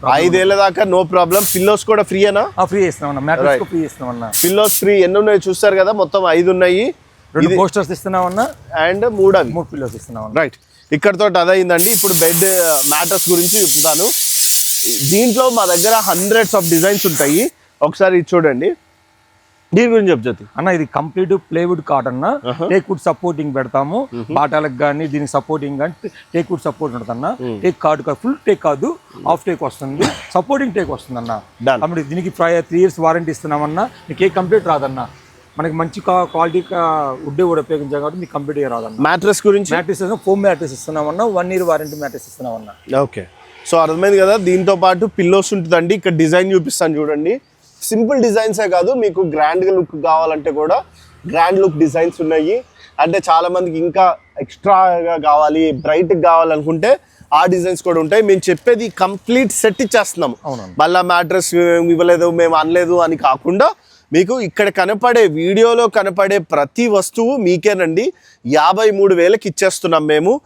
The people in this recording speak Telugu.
5 ఏళ్ల దాకా నో ప్రాబ్లం. పిల్లోస్ కూడా ఫ్రీ అనా? ఫ్రీ ఇస్తున్నామన్నా, మ్యాట్రెస్ ఫ్రీ ఇస్తున్నామన్నా. పిల్లోస్ ఫ్రీ ఎన్ని ఉన్నాయి చూస్తారు కదా, మొత్తం 5 ఉన్నాయి. 2 పోస్టర్స్ ఇస్తున్నామన్నా అండ్ 3 పిల్లోస్ ఇస్తున్నామన్నా. రైట్, ఇక్కడతో అదైందండి. ఇప్పుడు బెడ్ మ్యాట్రస్ గురించి చెప్తాను. దీంట్లో మా దగ్గర హండ్రెడ్స్ ఆఫ్ డిజైన్స్ ఉంటాయి. ఒకసారి ఇది చూడండి, దీని గురించి చెప్తుంది అన్న. ఇది complete plywood cotton, teak wood supporting పెడతాము. బాటాలకు కానీ దీనికి సపోర్టింగ్ కానీ టేక్ వుడ్ సపోర్ట్ ఉంటుంది అన్న. టేక్ కార్డు ఫుల్ టేక్ కాదు, హాఫ్ టేక్ వస్తుంది, సపోర్టింగ్ టేక్ వస్తుంది అన్న. కాబట్టి దీనికి 3 years వారంటీ ఇస్తున్నామన్నా. మీకు ఏ కంప్లీట్ రాదన్న. మనకి మంచి క్వాలిటీ వుడ్ కూడా ఉపయోగించాం కాబట్టి మీకు కంప్లీట్గా రాదన్న. మ్యాట్రస్ గురించి మ్యాట్రెస్ ఫోమ్ మ్యాట్రెస్ ఇస్తున్నామన్నా. 1 year వారంటీ మ్యాట్రెస్ ఇస్తున్నామన్నా. ఓకే, సో అర్థమైంది కదా. దీంతో పాటు పిల్లోస్ ఉంటుందండి. ఇక్కడ డిజైన్ చూపిస్తాను చూడండి. సింపుల్ డిజైన్సే కాదు, మీకు గ్రాండ్గా లుక్ కావాలంటే కూడా గ్రాండ్ లుక్ డిజైన్స్ ఉన్నాయి. అంటే చాలా మందికి ఇంకా ఎక్స్ట్రాగా కావాలి, బ్రైట్గా కావాలనుకుంటే ఆ డిజైన్స్ కూడా ఉంటాయి. మేము చెప్పేది కంప్లీట్ సెట్ ఇచ్చేస్తున్నాం. మళ్ళీ మ్యాట్రస్ ఇవ్వలేదు, మేము అనలేదు అని కాకుండా మీకు ఇక్కడ కనపడే వీడియోలో కనపడే ప్రతి వస్తువు మీకేనండి. 53,000కి ఇచ్చేస్తున్నాం మేము.